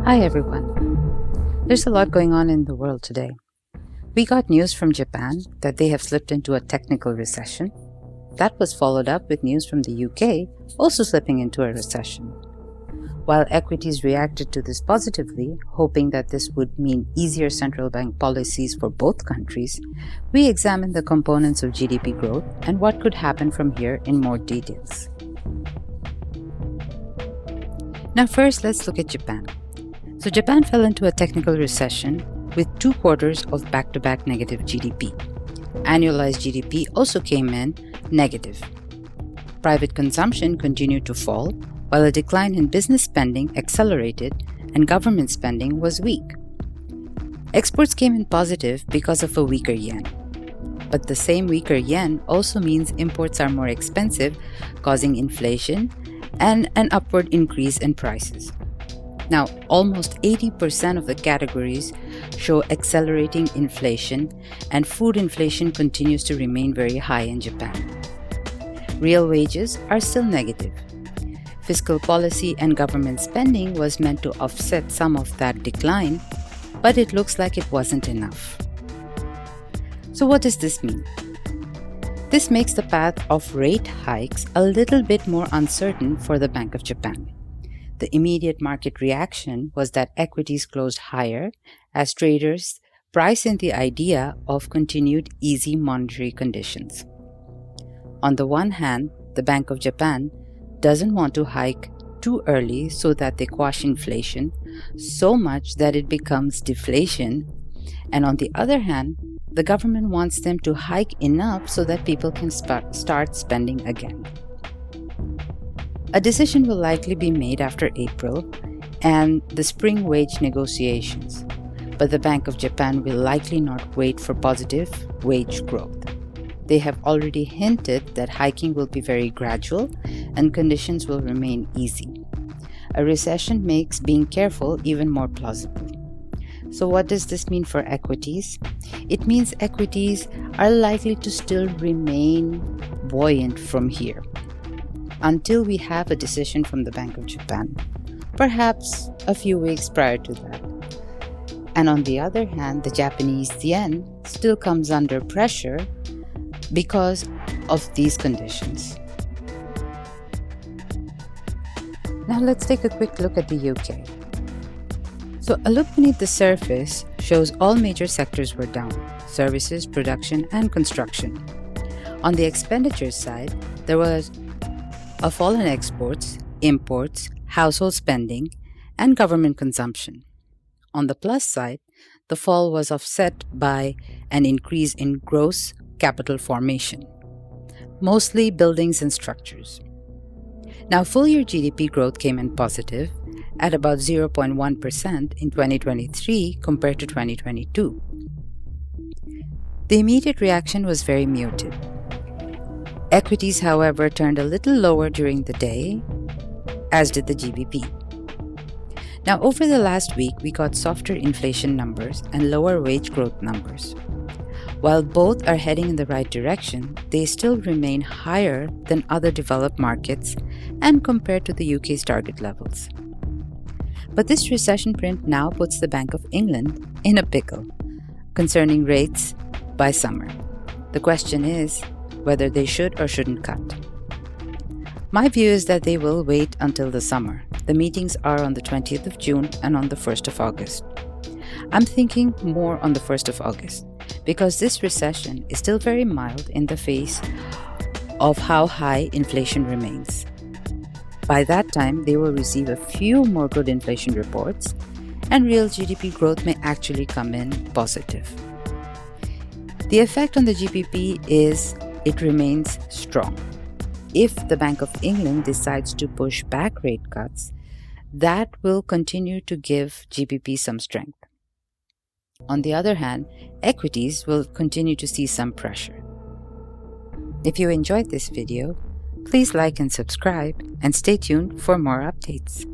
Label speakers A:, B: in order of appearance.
A: Hi everyone. There's a lot going on in the world today. We got news from Japan that they have slipped into a technical recession. That was followed up with news from the UK also slipping into a recession. While equities reacted to this positively, hoping that this would mean easier central bank policies for both countries, we examined the components of GDP growth and what could happen from here in more details. Now first, let's look at Japan. So Japan fell into a technical recession with 2 quarters of back-to-back negative GDP. Annualized GDP also came in negative. Private consumption continued to fall, while a decline in business spending accelerated and government spending was weak. Exports came in positive because of a weaker yen. But the same weaker yen also means imports are more expensive, causing inflation and an upward increase in prices. Now, almost 80% of the categories show accelerating inflation, and food inflation continues to remain very high in Japan. Real wages are still negative. Fiscal policy and government spending was meant to offset some of that decline, but it looks like it wasn't enough. So what does this mean? This makes the path of rate hikes a little bit more uncertain for the Bank of Japan. The immediate market reaction was that equities closed higher as traders price in the idea of continued easy monetary conditions. On the one hand, the Bank of Japan doesn't want to hike too early so that they quash inflation so much that it becomes deflation, and on the other hand, the government wants them to hike enough so that people can start spending again. A decision will likely be made after April and the spring wage negotiations, but the Bank of Japan will likely not wait for positive wage growth. They have already hinted that hiking will be very gradual and conditions will remain easy. A recession makes being careful even more plausible. So what does this mean for equities? It means equities are likely to still remain buoyant from here, until we have a decision from the Bank of Japan, perhaps a few weeks prior to that. And on the other hand, the Japanese yen still comes under pressure because of these conditions. Now let's take a quick look at the UK. So a look beneath the surface shows all major sectors were down: services, production, and construction. On the expenditure side, there was a fall in exports, imports, household spending, and government consumption. On the plus side, the fall was offset by an increase in gross capital formation, mostly buildings and structures. Now, full-year GDP growth came in positive at about 0.1% in 2023 compared to 2022. The immediate reaction was very muted. Equities, however, turned a little lower during the day, as did the GBP. Now, over the last week, we got softer inflation numbers and lower wage growth numbers. While both are heading in the right direction, they still remain higher than other developed markets and compared to the UK's target levels. But this recession print now puts the Bank of England in a pickle concerning rates by summer. The question is whether they should or shouldn't cut. My view is that they will wait until the summer. The meetings are on the 20th of June and on the 1st of August. I'm thinking more on the 1st of August because this recession is still very mild in the face of how high inflation remains. By that time, they will receive a few more good inflation reports and real GDP growth may actually come in positive. The effect on the GBP is it remains strong. If the Bank of England decides to push back rate cuts, that will continue to give GBP some strength. On the other hand, equities will continue to see some pressure. If you enjoyed this video, please like and subscribe and stay tuned for more updates.